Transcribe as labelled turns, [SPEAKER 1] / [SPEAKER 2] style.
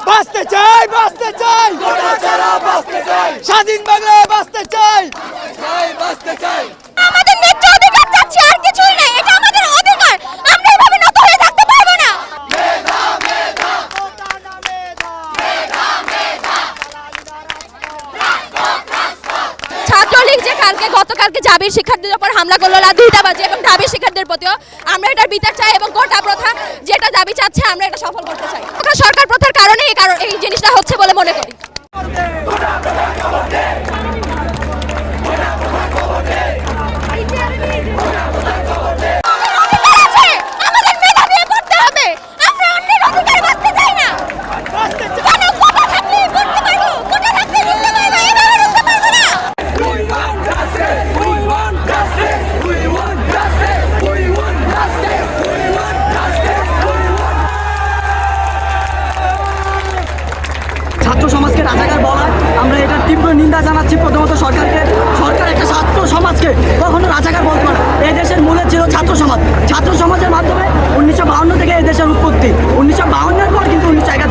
[SPEAKER 1] বাঁচতে চাই, বাঁচতে চাই, স্বাধীন বাংলায় বাঁচতে চাই, বাঁচতে চাই।
[SPEAKER 2] আমাদের ন্যায্য অধিকার চাচ্ছি, আর কিছুই নাই। এটা আমাদের অধিকার, আমরা এভাবে নত হয়ে থাকতে পারবো না। ছাত্রলীগ যে গতকালকে জাবির শিক্ষার্থীদের উপর হামলা করলো রাত 2টা বাজে, এবং ঢাবির শিক্ষার্থীদের প্রতিও আমরা এটার বিচার চাই, এবং কোটা প্রথা যেটা দাবি চাচ্ছে আমরা এটা সফল করতে চাই। সরকার প্রথার কারণে এই জিনিসটা হচ্ছে বলে মনে করি।
[SPEAKER 3] ছাত্র সমাজকে রাজাকার বলা, আমরা এটার তীব্র নিন্দা জানাচ্ছি। প্রথমত সরকারকে, সরকার একটা ছাত্র সমাজকে কখনো রাজাকার বলতে পারে। এই দেশের মূলে ছিল ছাত্র সমাজ। ছাত্র সমাজের মাধ্যমে 1952 থেকে এই দেশের উৎপত্তি। 1952-এর পর কিন্তু 1911